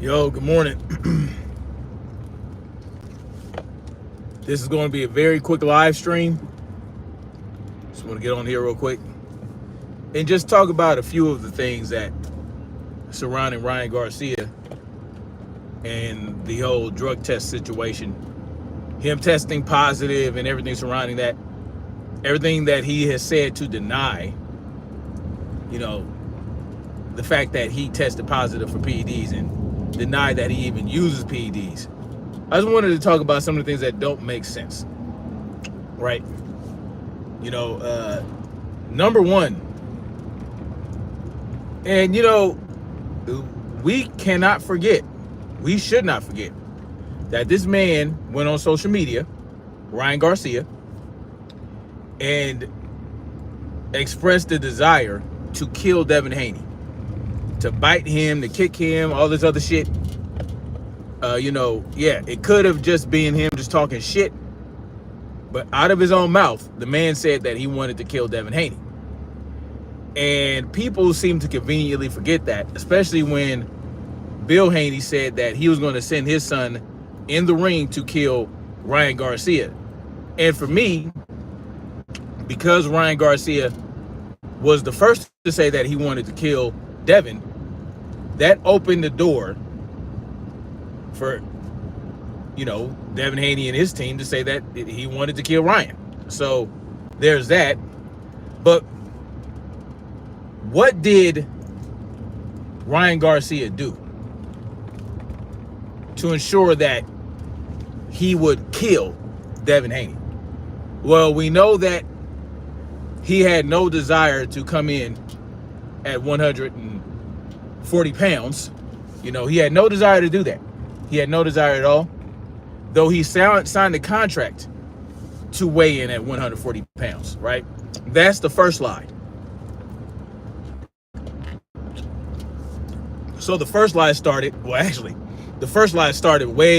Yo, good morning. This is going to be a very quick live stream. Just want to get on here real quick and just talk about a few of the things that surrounding Ryan Garcia and the whole drug test situation. Him testing positive and everything surrounding that. Everything that he has said to deny, the fact that he tested positive for PEDs and deny that he even uses PEDs. I just wanted to talk about some of the things that don't make sense, right? Number one, and we cannot forget, we should not forget that this man went on social media, Ryan Garcia, and expressed the desire to kill Devin Haney, to bite him, to kick him, all this other shit. It could have just been him just talking shit, but out of his own mouth, the man said that he wanted to kill Devin Haney. And people seem to conveniently forget that, especially when Bill Haney said that he was going to send his son in the ring to kill Ryan Garcia. And for me, because Ryan Garcia was the first to say that he wanted to kill Devin, that opened the door for, Devin Haney and his team to say that he wanted to kill Ryan. So there's that. But what did Ryan Garcia do to ensure that he would kill Devin Haney? Well, we know that he had no desire to come in at 140 pounds. He had no desire to do that. He had no desire at all, though he signed a contract to weigh in at 140 pounds, right? That's the first lie. So the first lie started way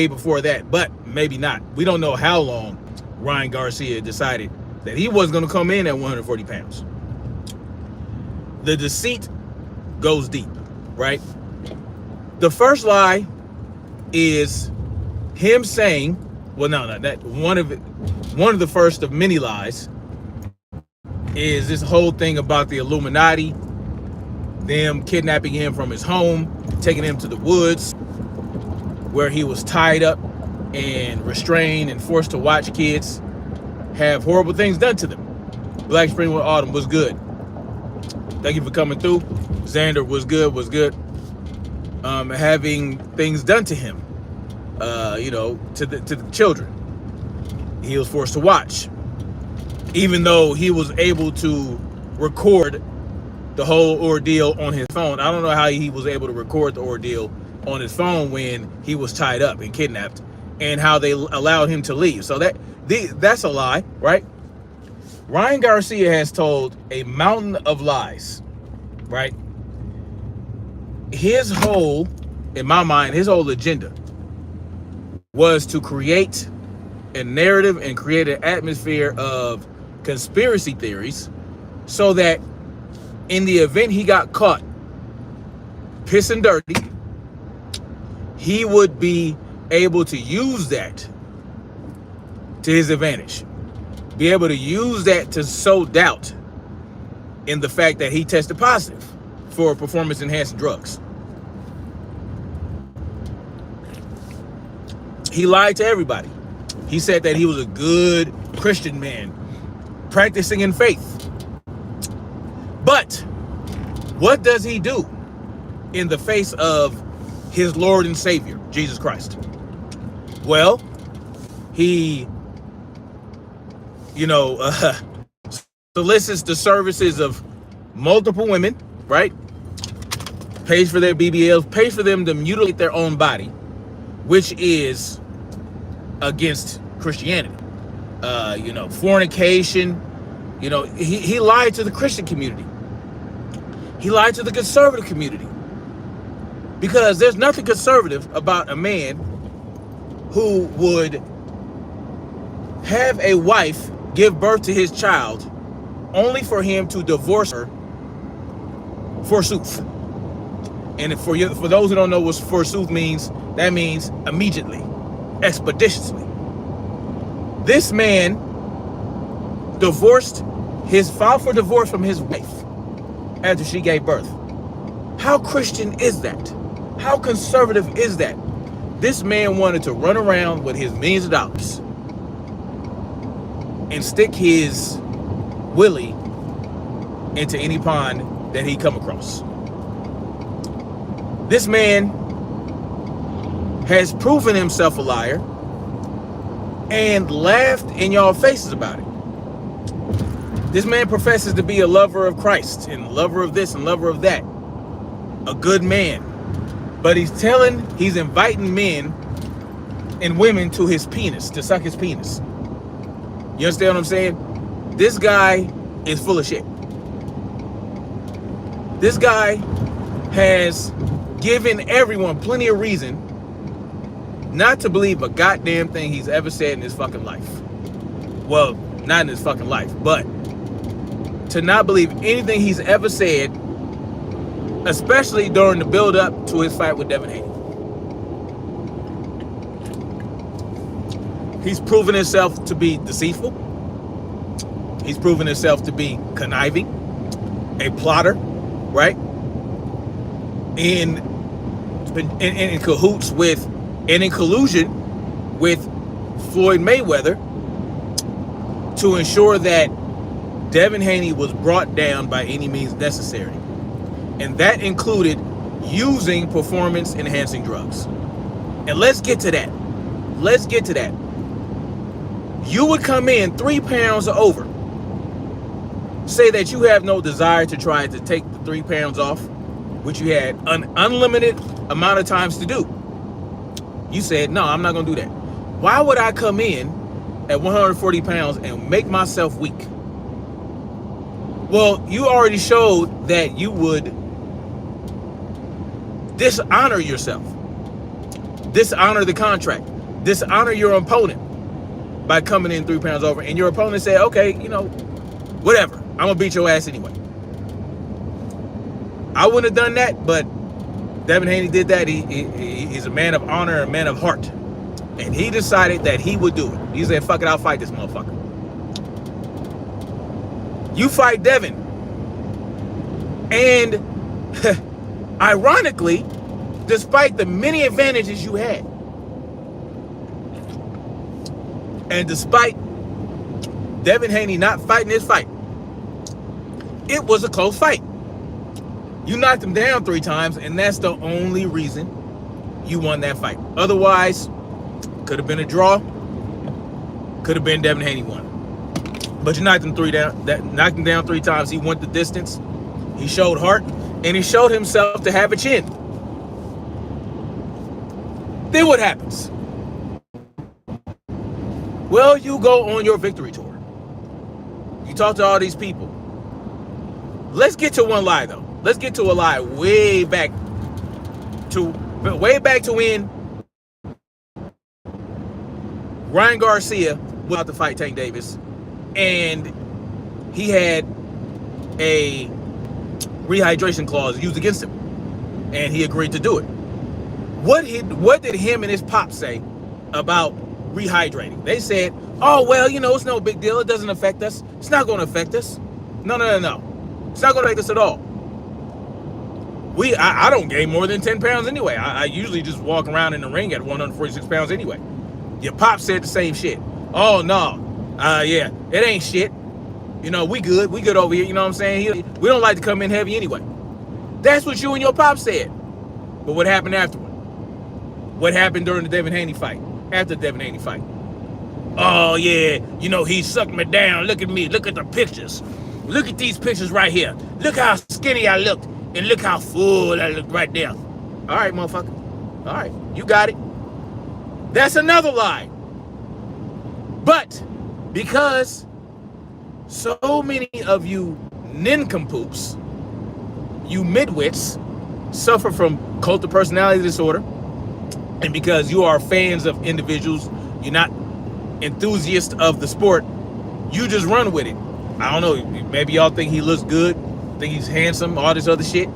before that, but maybe not. We don't know how long Ryan Garcia decided that he wasn't going to come in at 140 pounds. The deceit goes deep, right? The first lie is him saying, that one of the first of many lies is this whole thing about the Illuminati, them kidnapping him from his home, taking him to the woods where he was tied up and restrained and forced to watch kids have horrible things done to them. Black Spring with Autumn was good. Thank you for coming through. Xander was good. Having things done to him, to the children. He was forced to watch, even though he was able to record the whole ordeal on his phone. I don't know how he was able to record the ordeal on his phone when he was tied up and kidnapped, and how they allowed him to leave. So that's a lie, right? Ryan Garcia has told a mountain of lies, right? His whole agenda was to create a narrative and create an atmosphere of conspiracy theories so that in the event he got caught pissing dirty, he would be able to use that to his advantage. Be able to use that to sow doubt in the fact that he tested positive for performance-enhancing drugs. He lied to everybody. He said that he was a good Christian man, practicing in faith. But what does he do in the face of his Lord and Savior, Jesus Christ? Well, he, solicits the services of multiple women, right? Pays for their BBLs, pays for them to mutilate their own body, which is against Christianity. Fornication. He lied to the Christian community. He lied to the conservative community. Because there's nothing conservative about a man who would have a wife give birth to his child only for him to divorce her forsooth. And for those who don't know what forsooth means, that means immediately, expeditiously. This man filed for divorce from his wife after she gave birth. How Christian is that? How conservative is that? This man wanted to run around with his millions of dollars and stick his willy into any pond that he come across. This man has proven himself a liar and laughed in y'all faces about it. This man professes to be a lover of Christ and lover of this and lover of that. A good man. But he's inviting men and women to his penis, to suck his penis. You understand what I'm saying? This guy is full of shit. This guy has given everyone plenty of reason not to believe a goddamn thing he's ever said in his fucking life. Well, not in his fucking life, but to not believe anything he's ever said, especially during the build-up to his fight with Devin Haney. He's proven himself to be deceitful. He's proven himself to be conniving, a plotter, right? In cahoots with, and in collusion with Floyd Mayweather to ensure that Devin Haney was brought down by any means necessary. And that included using performance-enhancing drugs. And let's get to that. Let's get to that. You would come in 3 pounds or over, say that you have no desire to try to take the 3 pounds off, which you had an unlimited amount of times to do. You said, no, I'm not going to do that. Why would I come in at 140 pounds and make myself weak? Well, you already showed that you would dishonor yourself, dishonor the contract, dishonor your opponent by coming in 3 pounds over. And your opponent said, okay, whatever, I'm gonna beat your ass anyway. I wouldn't have done that, but Devin Haney did that. He's a man of honor, a man of heart. And he decided that he would do it. He said, fuck it, I'll fight this motherfucker. You fight Devin. And ironically, despite the many advantages you had, and despite Devin Haney not fighting his fight, it was a close fight. You knocked him down 3 times, and that's the only reason you won that fight. Otherwise, could have been a draw. Could have been Devin Haney won. But you knocked him down 3 times. He went the distance. He showed heart, and he showed himself to have a chin. Then what happens? Well, you go on your victory tour. You talk to all these people. Let's get to one lie, though. Let's get to a lie way back to when Ryan Garcia was about to fight Tank Davis, and he had a rehydration clause used against him, and he agreed to do it. What did him and his pop say about rehydrating? They said, oh, well, it's no big deal. It doesn't affect us. It's not going to affect us. No. It's not going to affect us at all. I don't gain more than 10 pounds anyway. I usually just walk around in the ring at 146 pounds anyway. Your pop said the same shit. Oh, no. Yeah, it ain't shit. We good. We good over here. You know what I'm saying? We don't like to come in heavy anyway. That's what you and your pop said. But what happened afterward? What happened during the Devin Haney fight? After the Devin Haney fight? Oh, yeah. He sucked me down. Look at me. Look at the pictures. Look at these pictures right here. Look how skinny I looked. And look how full I looked right there. All right, motherfucker. All right. You got it. That's another lie. But because so many of you nincompoops, you midwits, suffer from cult of personality disorder, and because you are fans of individuals, you're not enthusiasts of the sport, you just run with it. I don't know, maybe y'all think he looks good, think he's handsome, all this other shit.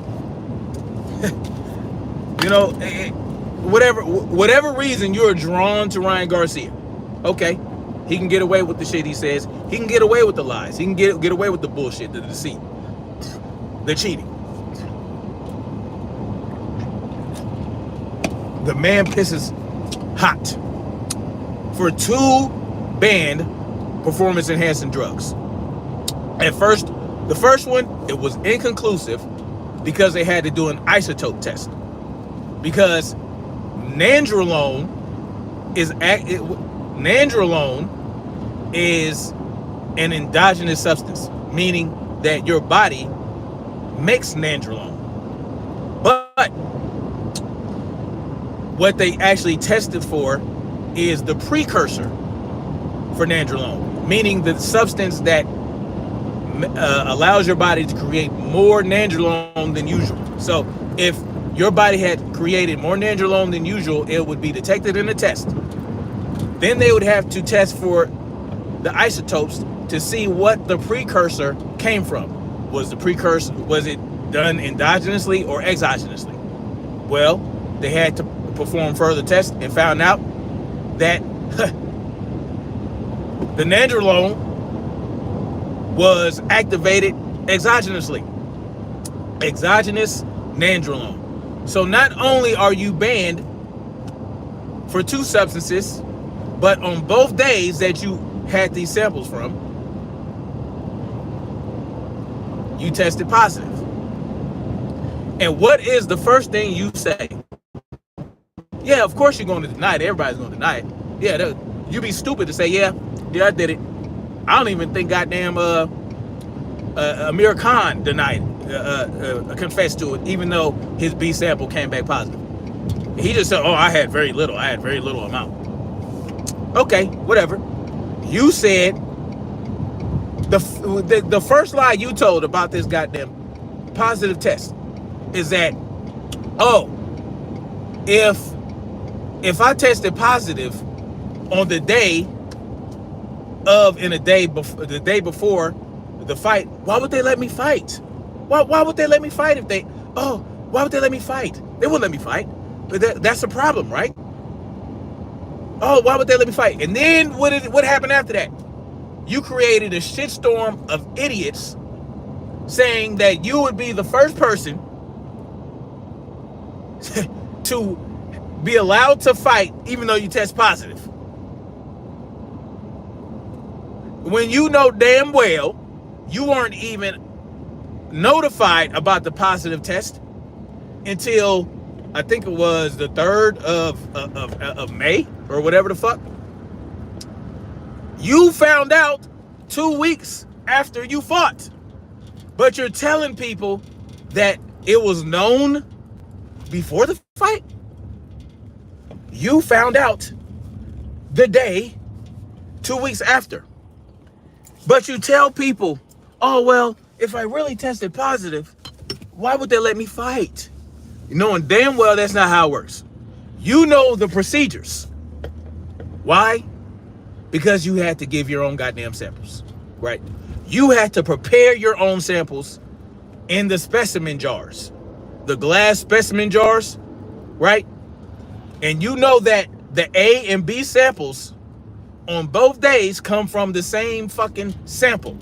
You know, whatever reason you're drawn to Ryan Garcia, okay, he can get away with the shit he says. He can get away with the lies. He can get away with the bullshit, the deceit, the cheating. The man pisses hot for 2 banned performance-enhancing drugs. At first, the first one, it was inconclusive because they had to do an isotope test. Because nandrolone is an endogenous substance, meaning that your body makes nandrolone. But what they actually tested for is the precursor for nandrolone, meaning the substance that allows your body to create more nandrolone than usual. So if your body had created more nandrolone than usual, it would be detected in a test. Then they would have to test for the isotopes to see what the precursor came from. Was it done endogenously or exogenously? Well, they had to perform further tests and found out that the nandrolone was activated exogenously. Exogenous nandrolone. So not only are you banned for 2 substances, but on both days that you had these samples from, you tested positive. And what is the first thing you say? Yeah, of course you're going to deny it. Everybody's going to deny it. Yeah, you'd be stupid to say, yeah, I did it. I don't even think goddamn Amir Khan denied it, confessed to it, even though his B sample came back positive. He just said, oh, I had very little amount. Okay, whatever. You said the first lie you told about this goddamn positive test is that, oh, if I tested positive on the day before the fight, why would they let me fight? Why would they let me fight if they? Oh, why would they let me fight? They wouldn't let me fight. But that's a problem, right? Oh, why would they let me fight? And then what happened after that? You created a shitstorm of idiots saying that you would be the first person to be allowed to fight even though you test positive. When you know damn well you weren't even notified about the positive test until I think it was the 3rd of May or whatever the fuck. You found out 2 weeks after you fought, but you're telling people that it was known before the fight. You found out the day 2 weeks after, but you tell people, oh, well, if I really tested positive, why would they let me fight? Knowing damn well that's not how it works. You know the procedures. Why? Because you had to give your own goddamn samples, right? You had to prepare your own samples in the specimen jars, the glass specimen jars, right? And you know that the A and B samples on both days come from the same fucking sample.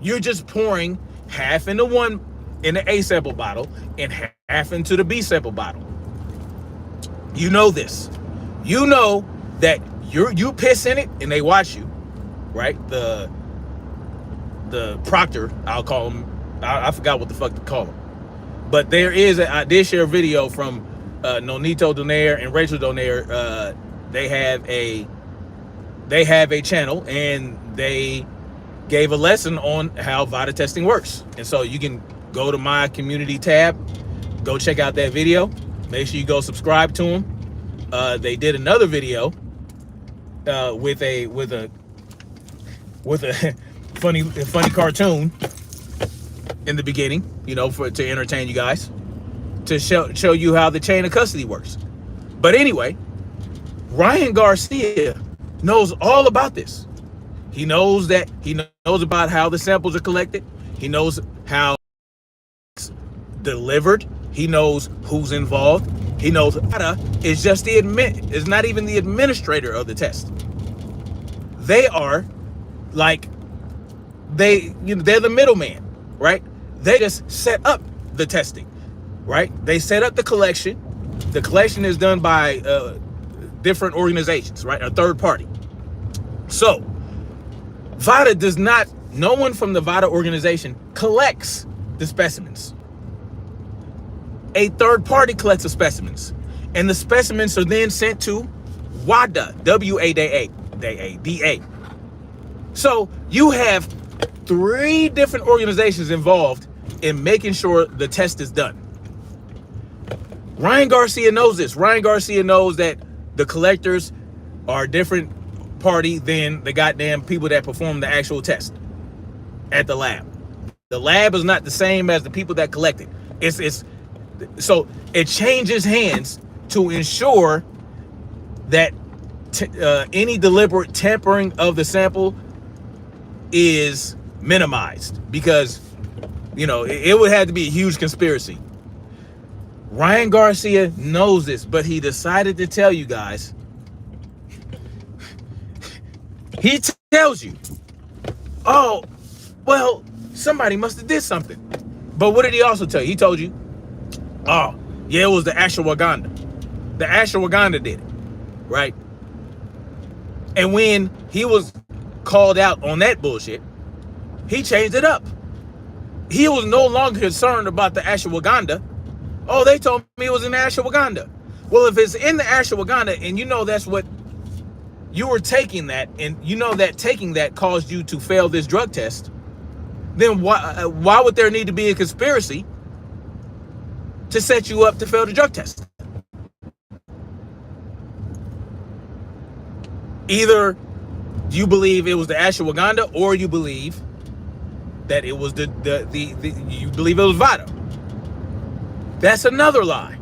You're just pouring half into one in the A sample bottle and half into the B sample bottle. You know this. You know that you piss in it and they watch you, right? The proctor, I'll call him. I forgot what the fuck to call him. But I did share a video from Nonito Donaire and Rachel Donaire. They have a channel and they gave a lesson on how VADA testing works. And so you can go to my community tab, go check out that video. Make sure you go subscribe to them. They did another video with a funny cartoon in the beginning, you know, to entertain you guys, to show you how the chain of custody works. But anyway, Ryan Garcia knows all about this. He knows about how the samples are collected. He knows how it's delivered. He knows who's involved. He knows VADA is just is not even the administrator of the test. They are like, they're the middleman, right? They just set up the testing, right? They set up the collection. The collection is done by different organizations, right? A third party. So VADA does not, no one from the VADA organization collects the specimens. A third party collects the specimens, and the specimens are then sent to WADA, W-A-D-A. So you have 3 different organizations involved in making sure the test is done. Ryan Garcia knows this. Ryan Garcia knows that the collectors are a different party than the goddamn people that perform the actual test at the lab. The lab is not the same as the people that collect it. So it changes hands to ensure that any deliberate tampering of the sample is minimized, because it would have to be a huge conspiracy. Ryan Garcia knows this, but he decided to tell you guys. He tells you, oh, well, somebody must have did something. But what did he also tell you? He told you, oh, yeah, it was the ashwagandha. The ashwagandha did it, right? And when he was called out on that bullshit, he changed it up. He was no longer concerned about the ashwagandha. Oh, they told me it was in the ashwagandha. Well, if it's in the ashwagandha and that's what you were taking, that, and that taking that caused you to fail this drug test, then why would there need to be a conspiracy to set you up to fail the drug test? Either you believe it was the ashwagandha, or you believe that it was you believe it was VADA. That's another lie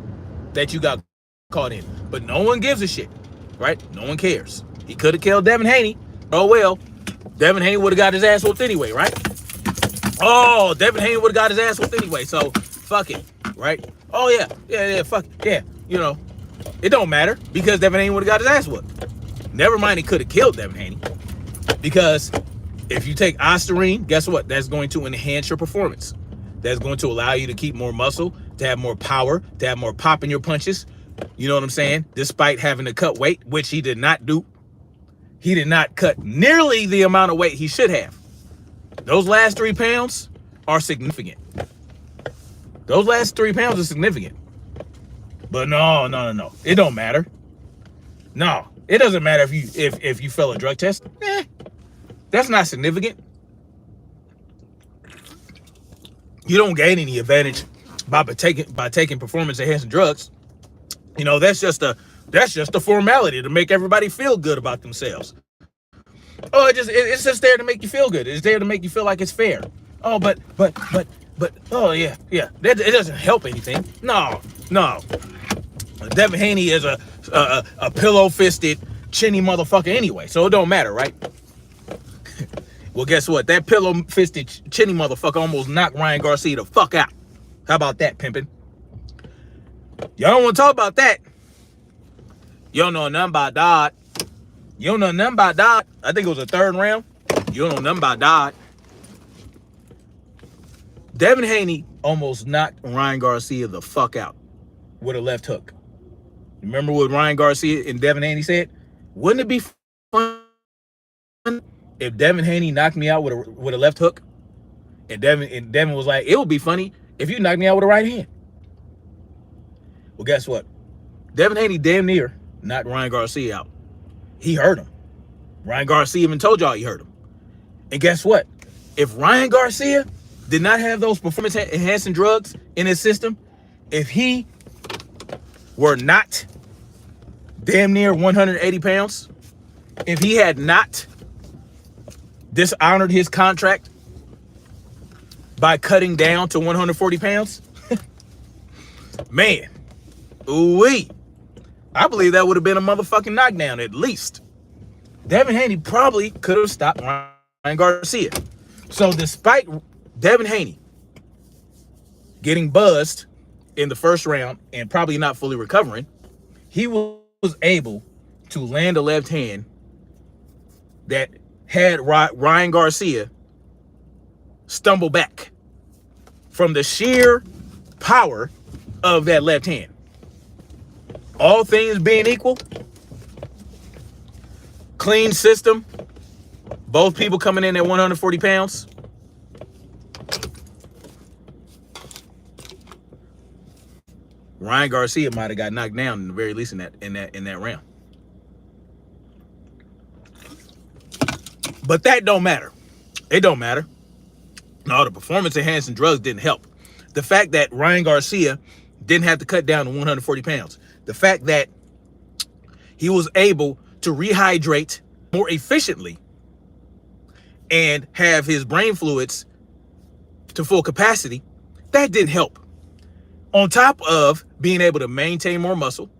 that you got caught in. But no one gives a shit, right? No one cares. He could have killed Devin Haney. Oh well, Devin Haney would have got his ass whooped anyway, right? Oh, Devin Haney would have got his ass whooped anyway, so fuck it, right? Oh yeah, fuck it, yeah, it don't matter, because Devin Haney would have got his ass whooped. Never mind, he could have killed Devin Haney, because if you take Ostarine, guess what? That's going to enhance your performance. That's going to allow you to keep more muscle, to have more power, to have more pop in your punches. You know what I'm saying? Despite having to cut weight, which he did not do. He did not cut nearly the amount of weight he should have. Those last 3 pounds are significant. Those last 3 pounds are significant. But no. It don't matter. No, it doesn't matter if you fail a drug test. That's not significant. You don't gain any advantage by taking performance enhancing drugs. That's just a formality to make everybody feel good about themselves. Oh, it's just there to make you feel good. It's there to make you feel like it's fair. Oh, but oh yeah. It doesn't help anything. No. Devin Haney is a pillow-fisted, chinny motherfucker anyway, so it don't matter, right? Well, guess what? That pillow-fisted, chinny motherfucker almost knocked Ryan Garcia the fuck out. How about that, pimpin'? Y'all don't want to talk about that. You don't know nothing about Dodd. You don't know nothing about Dodd. I think it was the 3rd round. You don't know nothing about Dodd. Devin Haney almost knocked Ryan Garcia the fuck out with a left hook. Remember what Ryan Garcia and Devin Haney said? Wouldn't it be fun if Devin Haney knocked me out with a left hook? And Devin was like, it would be funny if you knocked me out with a right hand. Well, guess what? Devin Haney damn near knocked Ryan Garcia out. He hurt him. Ryan Garcia even told y'all he hurt him. And guess what? If Ryan Garcia did not have those performance enhancing drugs in his system, if he were not damn near 180 pounds, if he had not dishonored his contract by cutting down to 140 pounds, man, ooh-wee, I believe that would have been a motherfucking knockdown at least. Devin Haney probably could have stopped Ryan Garcia. So despite Devin Haney getting buzzed in the first round and probably not fully recovering, he was able to land a left hand that had Ryan Garcia stumble back from the sheer power of that left hand. All things being equal, clean system, both people coming in at 140 pounds. Ryan Garcia might have got knocked down in the very least in that round. But that don't matter. It don't matter. No, the performance enhancing drugs didn't help. The fact that Ryan Garcia didn't have to cut down to 140 pounds. The fact that he was able to rehydrate more efficiently and have his brain fluids to full capacity, that didn't help. On top of being able to maintain more muscle,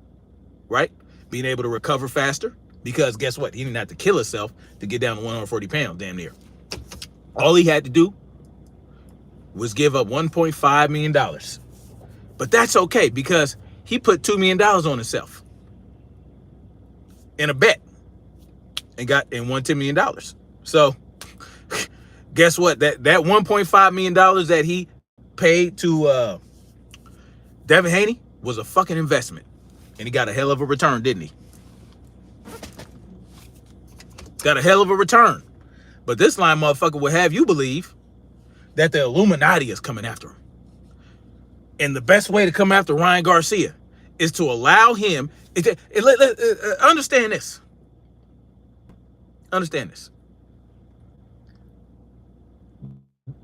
right? Being able to recover faster, because guess what? He didn't have to kill himself to get down to 140 pounds, damn near. All he had to do was give up $1.5 million. But that's okay, because he put $2 million on himself in a bet and won $10 million. So guess what? That $1.5 million that he paid to Devin Haney was a fucking investment. And he got a hell of a return, didn't he? Got a hell of a return. But this line motherfucker will have you believe that the Illuminati is coming after him. And the best way to come after Ryan Garcia is to allow him, understand this. Understand this.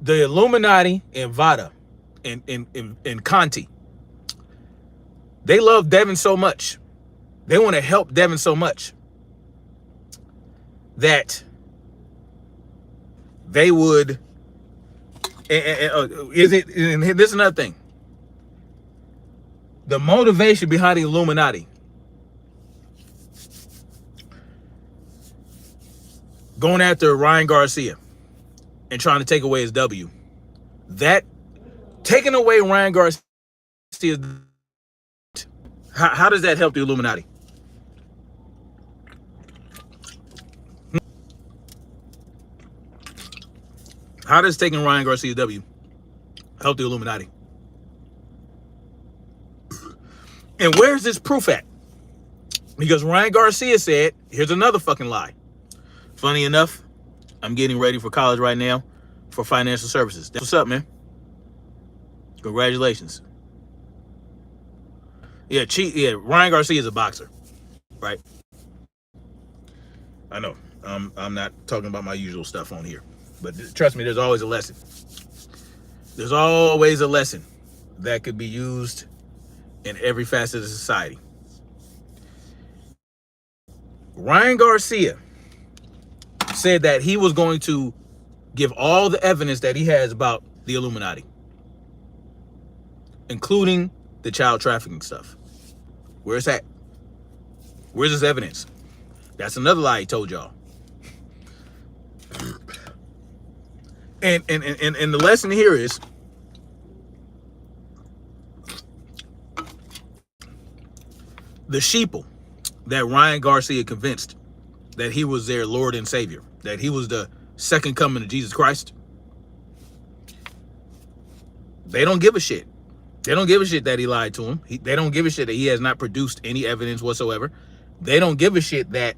The Illuminati and Vada and Conti, they love Devin so much. They want to help Devin so much that they would, and this is another thing. The motivation behind the Illuminati going after Ryan Garcia and trying to take away his W, that taking away Ryan Garcia, how does that help the Illuminati? How does taking Ryan Garcia's W help the Illuminati? And where's this proof at? Because Ryan Garcia said, here's another fucking lie. Funny enough, I'm getting ready for college right now for financial services. That's what's up, man. Congratulations. Yeah, Ryan Garcia is a boxer, right? I know. I'm not talking about my usual stuff on here. But trust me, there's always a lesson. There's always a lesson that could be used in every facet of society. Ryan Garcia said that he was going to give all the evidence that he has about the Illuminati, including the child trafficking stuff. Where's that? Where's this evidence? That's another lie he told y'all. And the lesson here is the sheeple that Ryan Garcia convinced that he was their Lord and Savior, that he was the second coming of Jesus Christ. They don't give a shit. They don't give a shit that he lied to him. They don't give a shit that he has not produced any evidence whatsoever. They don't give a shit that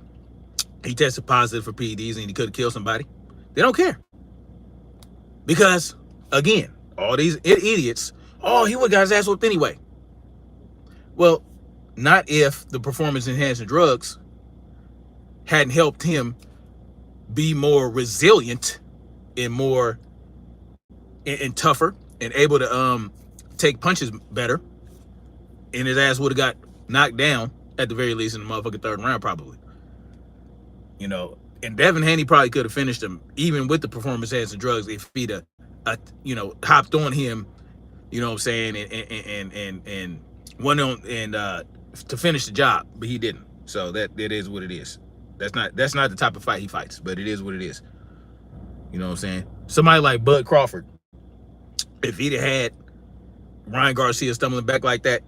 he tested positive for PEDs and he could have killed somebody. They don't care. Because, again, all these idiots, he would have got his ass whooped anyway. Well, not if the performance-enhancing drugs hadn't helped him be more resilient and more and tougher and able to take punches better, and his ass would have got knocked down at the very least in the motherfucking third round, probably. You know, and Devin Haney probably could have finished him even with the performance-enhancing drugs if he'd hopped on him, you know what I'm saying, and went on and to finish the job, but he didn't. So that is what it is. That's not the type of fight he fights, but it is what it is. You know what I'm saying? Somebody like Bud Crawford, if he'd have had Ryan Garcia stumbling back like that,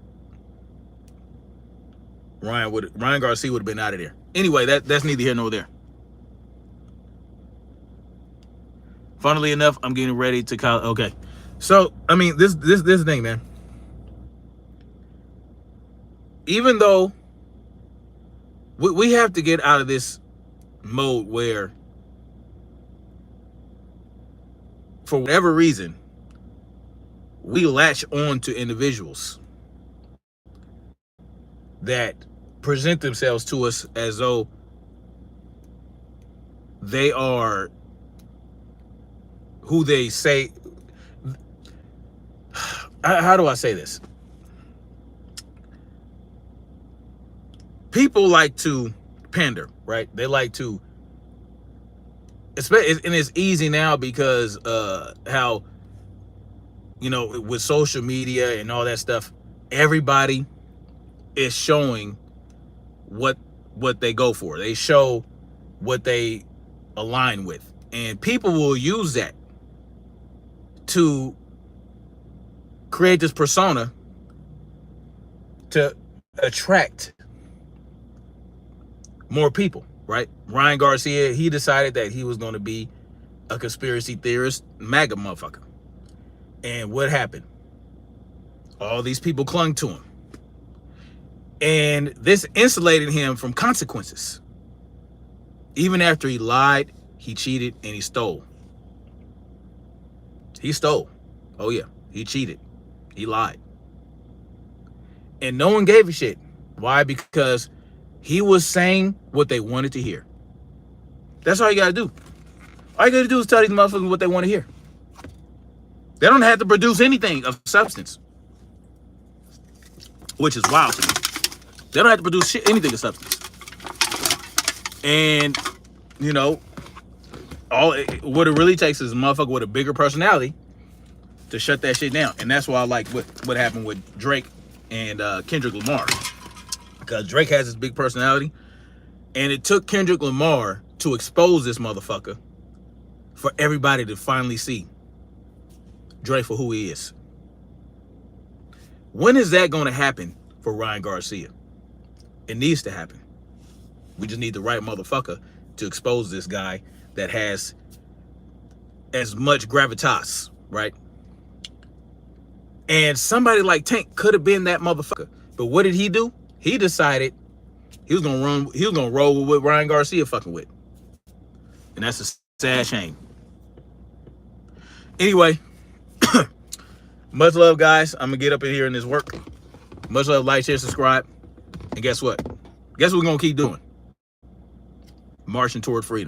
Ryan Garcia would have been out of there. Anyway, that's neither here nor there. Funnily enough, I'm getting ready to call. Okay, so I mean, this thing, man. Even though we have to get out of this mode where, for whatever reason, we latch on to individuals that present themselves to us as though they are who they say. How do I say this? People like to pander, right? They like to, and it's easy now because how, with social media and all that stuff, everybody is showing what they go for. They show what they align with, and people will use that to create this persona to attract more people, right? Ryan Garcia, he decided that he was going to be a conspiracy theorist, MAGA motherfucker. And what happened? All these people clung to him. And this insulated him from consequences. Even after he lied, he cheated, and he stole. He stole. Oh yeah, he cheated. He lied. And no one gave a shit. Why? Because he was saying what they wanted to hear. That's all you gotta do. All you gotta do is tell these motherfuckers what they want to hear. They don't have to produce anything of substance, which is wild to me. They don't have to produce anything of substance. And, what it really takes is a motherfucker with a bigger personality to shut that shit down. And that's why I like what happened with Drake and Kendrick Lamar. Because Drake has this big personality, and it took Kendrick Lamar to expose this motherfucker for everybody to finally see Drake for who he is. When is that going to happen for Ryan Garcia? It needs to happen. We just need the right motherfucker to expose this guy that has as much gravitas, right? And somebody like Tank could have been that motherfucker. But what did he do? He decided he was gonna roll with what Ryan Garcia fucking with. And that's a sad shame. Anyway, much love, guys. I'm gonna get up in here in this work. Much love, like, share, subscribe. And guess what? Guess what we're gonna keep doing? Marching toward freedom.